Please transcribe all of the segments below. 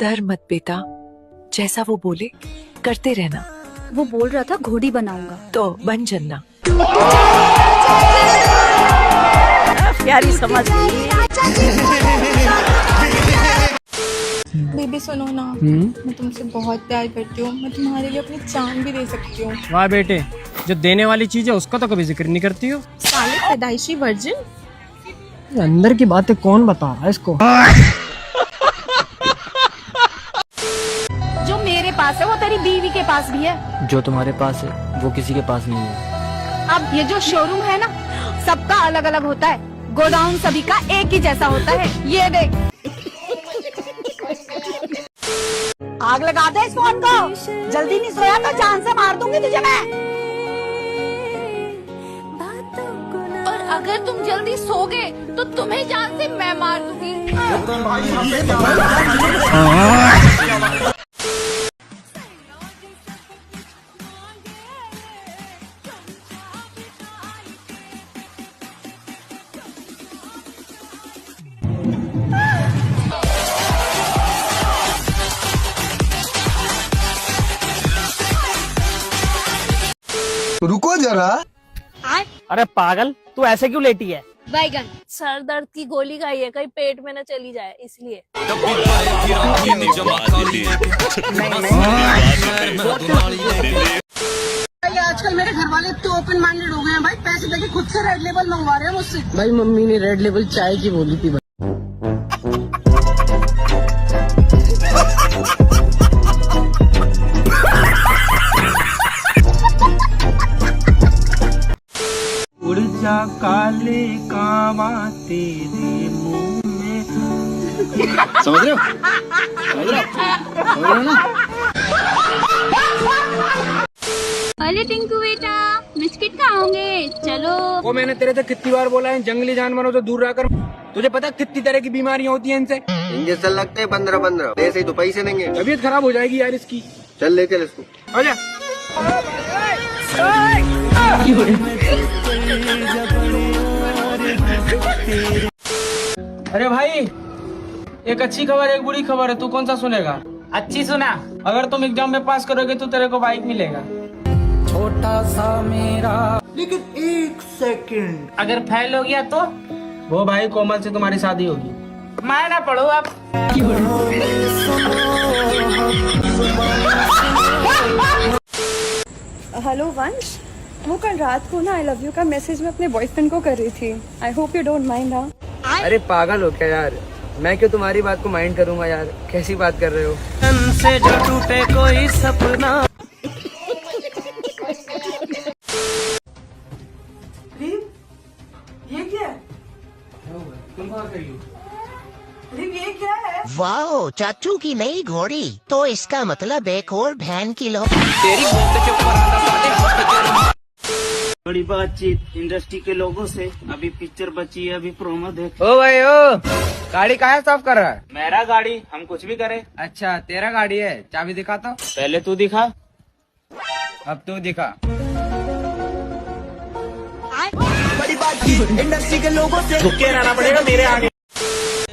डर मत बेटा, जैसा वो बोले करते रहना। वो बोल रहा था घोड़ी बनाऊंगा, तो बन जन्ना। प्यारी समझ गई। बेबी सुनो ना, मैं तुमसे बहुत प्यार करती हूँ। मैं तुम्हारे लिए अपनी जान भी दे सकती हूँ। वाह बेटे, जो देने वाली चीज है उसका तो कभी जिक्र नहीं करती हो। साले पैदाइशी वर्जिन। अंदर की बातें कौन बता रहा है इसको? जो मेरे पास है वो तेरी बीवी के पास भी है। जो तुम्हारे पास है वो किसी के पास नहीं है। अब ये जो शोरूम है ना, सबका अलग अलग होता है, गोडाउन सभी का एक ही जैसा होता है। ये देख, आग लगा दे इस फोन को। जल्दी नहीं सोया तो जान से मार दूंगी तुझे मैं। और अगर तुम जल्दी सोगे तो तुम्हें जान से मैं मार दूंगी। रुको जरा। अरे पागल, तू ऐसे क्यों लेटी है? बैगन सर दर्द की गोली खाई है, कहीं पेट में न चली जाए इसलिए। आजकल मेरे घर वाले तो ओपन माइंडेड हो गए हैं भाई। पैसे देके खुद से रेड लेबल मंगवा रहे हैं मुझसे। भाई मम्मी ने रेड लेबल चाय की बोली थी। उड़ जा काले कावा तेरे मुंह में। समझ रहे हो? समझ रहे हो ना? अरे टिंकू बेटा, बिस्किट खाओगे? चलो। वो मैंने तेरे से कितनी बार बोला है जंगली जानवरों से दूर रहकर। तुझे पता है कितनी तरह की बीमारियां होती हैं इनसे? इंजेक्शन लगते हैं 15-15। ऐसे ही तो पैसे देंगे। तबीयत खराब हो जाएगी यार इसकी। चल ले चल इसको। आजा। अरे भाई, एक अच्छी खबर एक बुरी खबर है, तू कौन सा सुनेगा? अच्छी सुना। अगर तुम एग्जाम में पास करोगे तो तेरे को बाइक मिलेगा। छोटा सा मेरा। लेकिन एक सेकंड, अगर फेल हो गया तो वो भाई कोमल से तुम्हारी शादी होगी। मैं ना पढ़ो अब। हेलो वंश, वो कल रात को ना आई लव यू का मैसेज मैं अपने बॉयफ्रेंड को कर रही थी। I hope you don't mind. हाँ, अरे पागल हो क्या यार? मैं क्यों तुम्हारी बात को माइंड करूंगा यार? कैसी बात कर रहे हो? से जो टूटे कोई सपना। ये क्या है? तुम कहाँ गई हो? ये क्या है? वाओ, चाचू की नई घोड़ी। तो इसका मतलब एक और बहन की लो। बड़ी बातचीत इंडस्ट्री के लोगों से। अभी पिक्चर बची है, अभी प्रोमो देख। ओ भाई ओ, गाड़ी कहाँ साफ कर रहा है? मेरा गाड़ी, हम कुछ भी करें। अच्छा तेरा गाड़ी है, चाबी दिखा तो। पहले तू दिखा। अब तू दिखा। बड़ी बातचीत इंडस्ट्री के लोगों से। झुके रहना पड़ेगा मेरे आगे।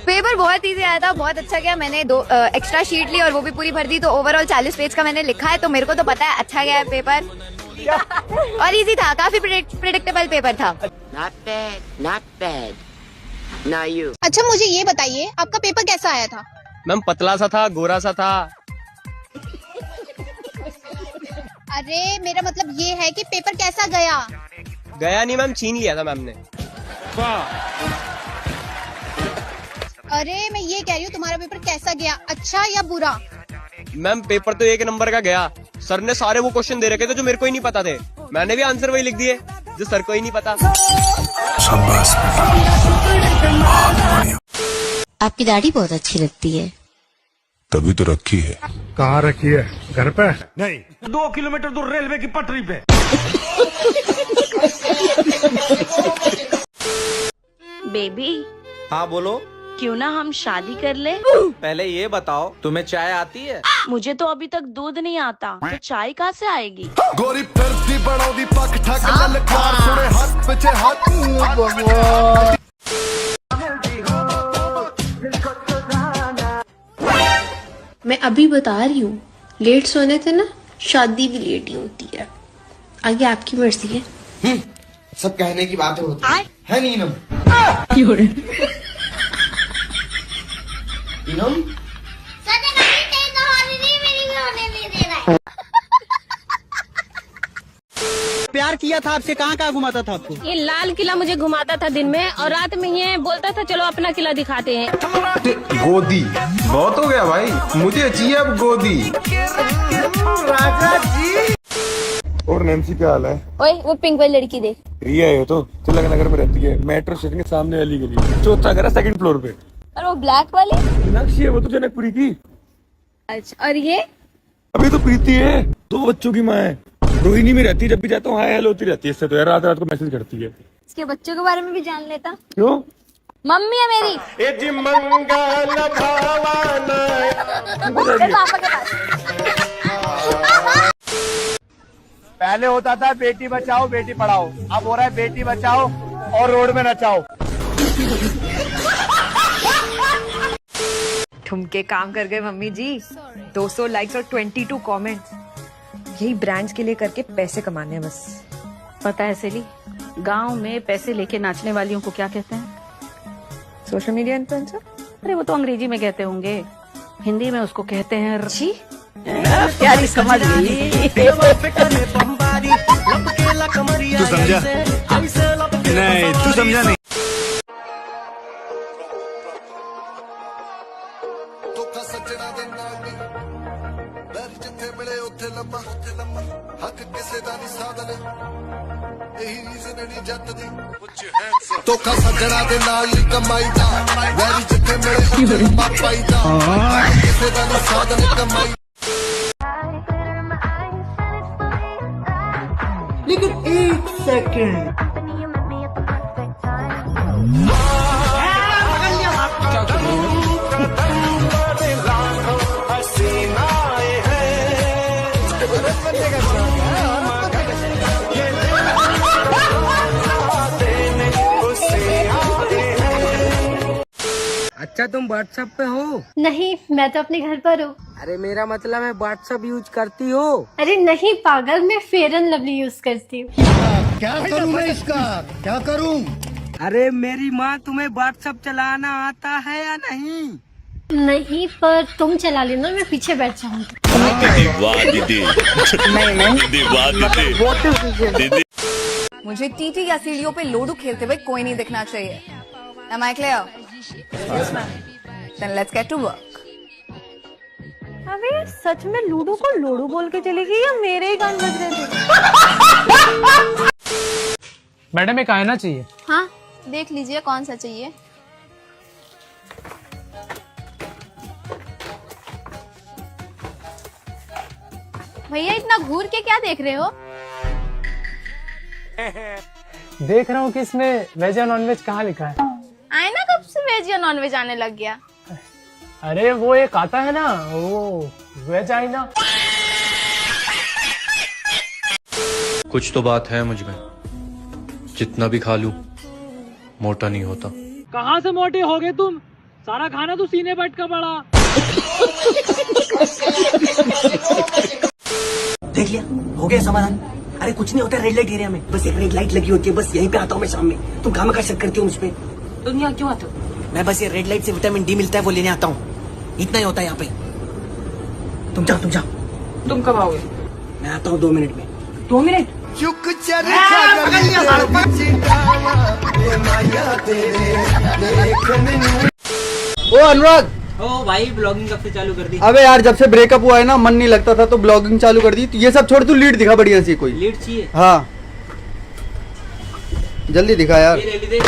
पेपर बहुत इजी आया था, बहुत अच्छा गया। मैंने 2 एक्स्ट्रा शीट ली और वो भी पूरी भर दी, तो ओवरऑल 40 पेज का मैंने लिखा है। तो मेरे को तो पता है अच्छा गया है पेपर। और इजी था, काफी प्रेडिक्टेबल पेपर था। Not bad, not bad. Now you. अच्छा मुझे ये बताइए, आपका पेपर कैसा आया था? मैम पतला सा था, गोरा सा था। अरे मेरा मतलब ये है कि पेपर कैसा गया? गया नहीं मैम, छीन लिया था मैम ने। अरे मैं ये कह रही हूँ तुम्हारा पेपर कैसा गया, अच्छा या बुरा? मैम पेपर तो 1 नंबर का गया। सर ने सारे वो क्वेश्चन दे रखे थे जो मेरे को ही नहीं पता थे। मैंने भी आंसर वही लिख दिए जो सर को ही नहीं पता। आपकी दाढ़ी बहुत अच्छी लगती है। तभी तो रखी है। कहाँ रखी है? घर पे? नहीं, 2 किलोमीटर दूर रेलवे की पटरी पे। बेबी हाँ बोलो। क्यों ना हम शादी कर ले? पहले ये बताओ, तुम्हें चाय आती है? मुझे तो अभी तक दूध नहीं आता, तो चाय कहाँ से आएगी? गोरी फिरती बड़ौदी पक ठक ललकार सुने हाथ पीछे हाथ। मैं अभी बता रही हूँ, लेट सोने से ना शादी भी लेट ही होती है। आगे आपकी मर्जी है। सब कहने की बातें होती है नीनम। नीनम प्यार किया था आपसे, कहाँ कहाँ घुमाता था आपको? ये लाल किला मुझे घुमाता था दिन में, और रात में ये बोलता था चलो अपना किला दिखाते हैं। गोदी बहुत हो गया भाई, मुझे चाहिए अब गोदी। राजा जी। और नैन्सी क्या हाल है? ओए वो पिंक वाली लड़की देख। रिया है तो तिलक नगर में रहती है, मेट्रो स्टेशन के सामने वाली गली, चौथा घर है, सेकंड फ्लोर पे। और वो ब्लैक वाली? मीनाक्षी है वो तो, जनकपुरी की। अच्छा, और ये? अभी तो प्रीति है, 2 बच्चों की माँ है, रोहिणी में रहती है, जब भी जाता हूँ हाय हेलो होती रहती है। इससे तो यार रात रात को मैसेज करती है। इसके बच्चों के बारे में भी जान लेता। क्यों? मम्मी है मेरी। पापा के पास। पहले होता था बेटी बचाओ बेटी पढ़ाओ, अब हो रहा है बेटी बचाओ और रोड में नचाओ। ठुमके काम कर गए मम्मी जी। 200 लाइक्स और 22 कमेंट्स। यही ब्रांड्स के लिए करके पैसे कमाने हैं बस। पता है सेली, गांव में पैसे लेके नाचने वालियों को क्या कहते हैं? Social media influencer. अरे वो तो अंग्रेजी में कहते होंगे, हिंदी में उसको कहते हैं जी। प्यारी समझ गई। तू समझा नहीं, तू समझा नहीं। सज्जना दे नाल नी बैर जिथे मिले उथे लम्मा हक किसे दा नहीं साधन यही रीजन नहीं जत दी धोखा सज्जना दे नाल नी कमाई दा बैर जिथे मिले उथे लम्मा पाई दा हक किसे दा नहीं साधन कमाई। लेकिन 1 सेकंड अच्छा तुम व्हाट्सएप पे हो? नहीं, मैं तो अपने घर पर हूँ। अरे मेरा मतलब है व्हाट्सएप यूज करती हो? अरे नहीं पागल, मैं फेयर एंड लवली यूज करती हूँ। क्या करूं मैं इसका, क्या करूं? अरे मेरी माँ, तुम्हें व्हाट्सएप चलाना आता है या नहीं? नहीं, पर तुम चला लेना, मैं पीछे बैठ जाऊंगी। मुझे टीटी या सीढ़ियों पे लोडू खेलते हुए कोई नहीं दिखना चाहिए। Am I clear? Yes, ma'am. Then let's get to work. अबे सच में लूडो को लोडू बोल के चली गई या मेरे ही कान बज रहे थे? मैडम एक आईना चाहिए। हाँ, देख लीजिए कौन सा चाहिए। भैया इतना घूर के क्या देख रहे हो? देख रहा हूँ कि इसमें वेज या नॉन वेज कहाँ लिखा है। आईना कब से वेज या नॉन वेज आने लग गया? अरे वो एक आता है ना, वो वेज आईना। कुछ तो बात है मुझ में, जितना भी खा लूं मोटा नहीं होता। कहाँ से मोटे हो गए तुम? सारा खाना तो सीने पर अटका पड़ा। देख लिया, हो गया समाधान। अरे कुछ नहीं होता रेड लाइट एरिया में, बस एक रेड लाइट लगी होती है, बस यहीं पे आता हूँ मैं शाम में। तुम काम का शक करती हो मुझ पे? तुम यहाँ क्यों आते हो? मैं बस ये रेड लाइट से विटामिन डी मिलता है वो लेने आता हूँ, इतना ही होता है यहाँ पे। तुम जाओ तुम जाओ। तुम कब आओगे? मैं आता हूँ 2 मिनट में। 2 मिनट? ओ अनुराग, ओ भाई ब्लॉगिंग कब से चालू कर दी? अबे यार जब से ब्रेकअप हुआ है ना, मन नहीं लगता था तो ब्लॉगिंग चालू कर दी। तो ये सब छोड़, तू लीड दिखा बढ़िया सी कोई। लीड चाहिए? हाँ जल्दी दिखा यार। ये ले ली,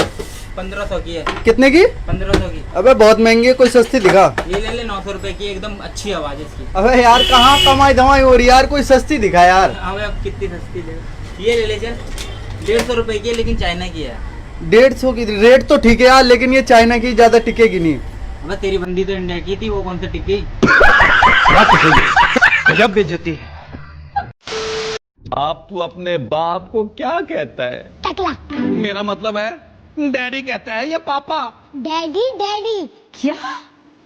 1500 की है। कितने की? 1500 की। अबे बहुत महंगी है, कोई सस्ती दिखा। ये ले ले 900 रुपए की, एकदम अच्छी आवाज है इसकी। अबे यार कहाँ कमाई धमाई हो रही यार, कोई सस्ती दिखा यार। अबे अब कितनी सस्ती ले? ये ले ले चल, 150 रुपए की है, लेकिन चाइना की है। 150 की रेट तो ठीक है यार, लेकिन ये चाइना की ज्यादा टिकेगी नहीं। अबे तेरी बंदी तो इंडिया की थी, वो कौन सा टिकी? गजब बेइज्जती। आप तो अपने बाप को क्या कहता है? टकला। मेरा मतलब है डैडी कहता है या पापा? डैडी डैडी क्या?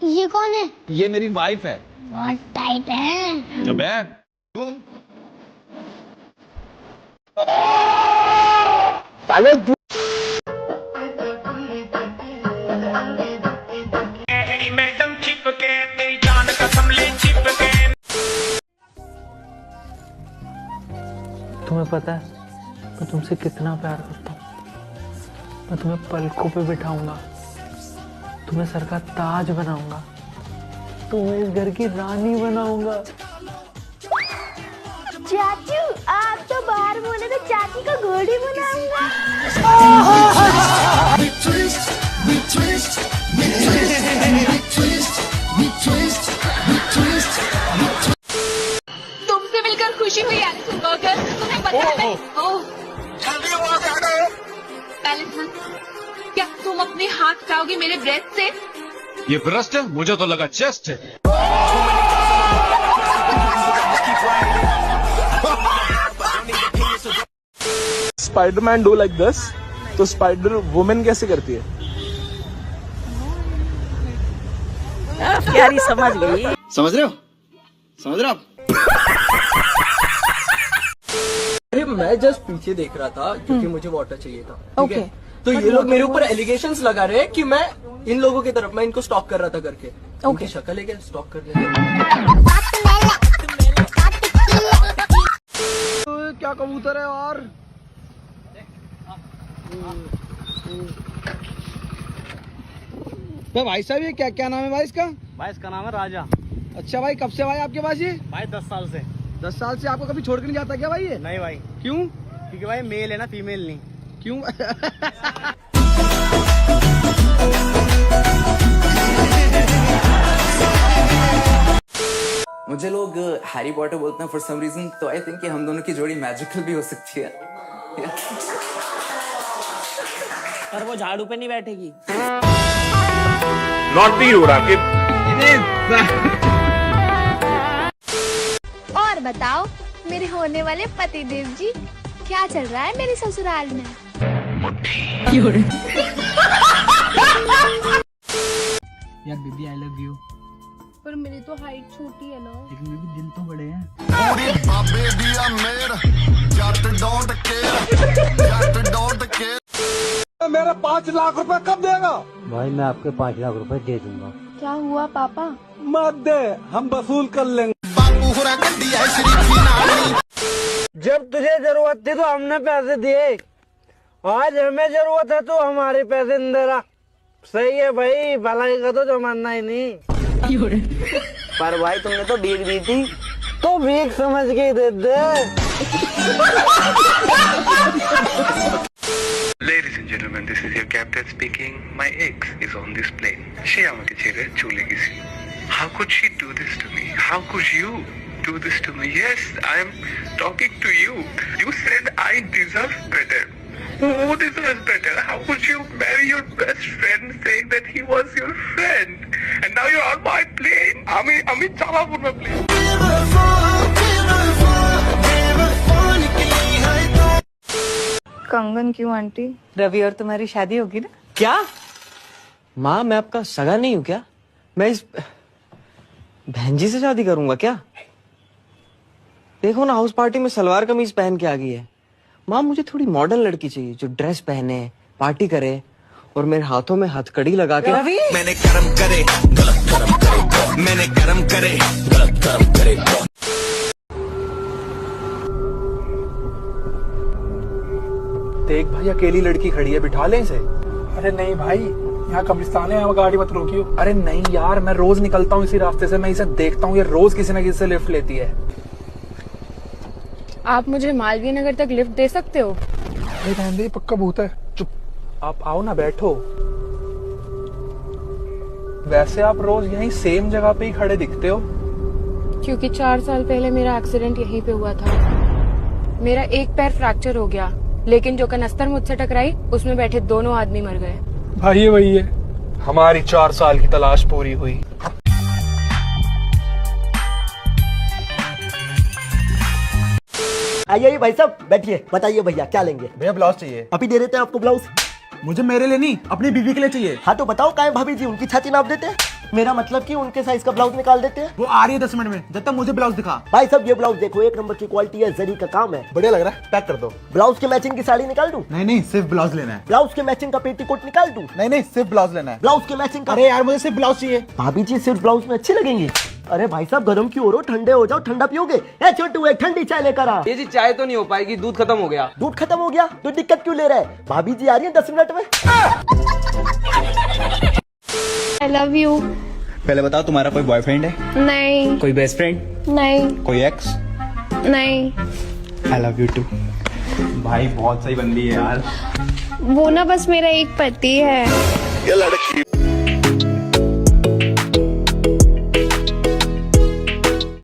ये कौन है? ये मेरी वाइफ है। बहुत टाइट है। अबे मैडम चिपके तेरी जान कसम ले चिपके। तुम्हें पता है मैं तुमसे कितना प्यार करता हूँ। मैं तुम्हें पलकों पे बिठाऊंगा, तुम्हें सर का ताज बनाऊंगा, तुम्हें इस घर की रानी बनाऊंगा। चाचू आप तो बाहर बोले तो चाची को घोड़ी बनाऊंगा। तुमसे मिलकर खुशी हुई एलिसन बर्गर। तुम्हें पता है एलिसन, क्या तुम अपने हाथ हटाओगे मेरे ब्रेस्ट से? ये ब्रेस्ट है, मुझे तो लगा चेस्ट है। स्पाइडरमैन डू लाइक दिस, तो स्पाइडर वुमेन कैसे करती है? प्यारी समझ गई। समझ रहे हो? समझ रहे हो आप? अरे मैं जस्ट पीछे देख रहा था क्योंकि मुझे वाटर चाहिए था। ठीक है? तो ये लोग मेरे ऊपर एलिगेशंस लगा रहे हैं कि मैं इन लोगों की तरफ, मैं इनको स्टॉक कर रहा था करके। उनकी शक्ल है क्या स्टॉक करने? क्या कबूतर है यार। भाई साहब ये क्या क्या नाम है भाई इसका? भाई इसका नाम है राजा। अच्छा भाई, कब से भाई आपके पास ये? भाई 10 साल से। 10 साल से आपको कभी छोड़ के नहीं जाता क्या भाई ये? नहीं भाई। क्यों? क्योंकि भाई मेल है ना, फीमेल नहीं। क्यों? मुझे लोग हैरी पॉटर बोलते हैं फॉर सम रीजन, तो आई थिंक कि हम दोनों की जोड़ी मैजिकल भी हो सकती है। पर वो झाड़ू पे नहीं बैठेगी। नॉटी हो रहा और बताओ मेरे होने वाले पतिदेव जी, क्या चल रहा है मेरे ससुराल में? यार बेबी आई लव यू। पर मेरी तो हाइट छोटी है ना। लेकिन बेबी दिल तो बड़े हैं। पूरी बाबे दिया मेर Jatt don't care, Jatt don't care. मेरा 5 लाख रुपए कब देगा? भाई मैं आपके 5 लाख रुपए दे दूंगा। क्या हुआ पापा? मत दे, हम वसूल कर लेंगे। बाबू हुरा गड्डी है शरीफी नानी। जब तुझे जरूरत थी तो हमने पैसे दिए, आज हमें जरूरत है तो हमारे पैसे नहीं दे रहा। सही है भाई, भलाई का तो जमाना ही नहीं। पर भाई तुमने तो भीख दी थी, तो भीख समझ के दे दे। Ladies and gentlemen, this is your captain speaking. My ex is on this plane. She আমাকে ছেড়ে চলে গেছে। How could she do this to me? How could you do this to me? Yes, I am talking to you. You said I deserve better. Who deserves better? How could you marry your best friend saying that he was your friend? And now you're on my plane. আমি চালাবো না plane. कंगन क्यों aunty? Ravi और तुम्हारी शादी होगी ना? क्या माँ, मैं आपका सगा नहीं हूँ क्या? मैं इस बहन जी से शादी करूंगा क्या? देखो ना, हाउस पार्टी में सलवार कमीज पहन के आ गई है। माँ मुझे थोड़ी मॉडर्न लड़की चाहिए जो ड्रेस पहने, पार्टी करे और मेरे हाथों में हथकड़ी लगा के। रवि मैंने कर्म करे गलत कर्म करे, मैंने कर्म करे गलत कर्म करे। देख भाई, अकेली लड़की खड़ी है, बिठा ले इसे। अरे नहीं भाई, यहाँ कब्रिस्तान है, यहाँ गाड़ी मत रोकियो। अरे नहीं यार, मैं रोज निकलता हूँ इसी रास्ते से, मैं इसे देखता हूँ, ये रोज किसी न किसी से लिफ्ट लेती है। आप मुझे मालवीय नगर तक लिफ्ट दे सकते हो? अरे रहने दे, पक्का भूत है। चुप, आप आओ ना, बैठो। वैसे आप रोज यहीं सेम जगह पे ही खड़े दिखते हो। क्योंकि 4 साल पहले मेरा एक्सीडेंट यहीं पे हुआ था। मेरा एक पैर फ्रैक्चर हो गया, लेकिन जो कनस्तर मुझसे टकराई उसमें बैठे दोनों आदमी मर गए। भाई ये वही है। हमारी 4 साल की तलाश पूरी हुई। आइए भाई साहब, बैठिए। बताइए भैया क्या लेंगे? भैया ब्लाउज चाहिए। अभी दे देते हैं आपको ब्लाउज। मुझे मेरे लिए नहीं, अपनी बीवी के लिए चाहिए। हाँ तो बताओ, काहे भाभी जी उनकी छाती नाप देते हैं। मेरा मतलब कि उनके साइज का ब्लाउज निकाल देते हैं। वो आ रही है 10 मिनट में, जब तक मुझे ब्लाउज दिखा। भाई साहब ये ब्लाउज देखो, 1 नंबर की क्वालिटी है, जरी का काम है, बढ़िया लग रहा है, पैक कर दो। ब्लाउज के मैचिंग की साड़ी निकाल दूं? नहीं सिर्फ ब्लाउज लेना है। ब्लाउज के मैचिंग का पेटीकोट निकाल दूं? नहीं सिर्फ ब्लाउज लेना है। ब्लाउज के मैचिंग का? अरे यार मुझे सिर्फ ब्लाउज चाहिए। भाभी जी सिर्फ ब्लाउज में अच्छी लगेंगी। अरे भाई साहब गरम क्यों हो रहे हो, ठंडे हो जाओ, ठंडा पियोगे? ए छोटू एक ठंडी चाय लेकर आ। ये जी चाय तो नहीं हो पाएगी, दूध खत्म हो गया। दूध खत्म हो गया तो दिक्कत क्यों ले रहा है? भाभी जी आ रही है 10 मिनट में। आई लव यू। पहले बताओ तुम्हारा कोई बॉयफ्रेंड है? नहीं। कोई बेस्ट फ्रेंड? नहीं। कोई एक्स? नहीं। I love you too. भाई बहुत सही बंदी है यार। वो ना बस मेरा एक पति है। ये लड़के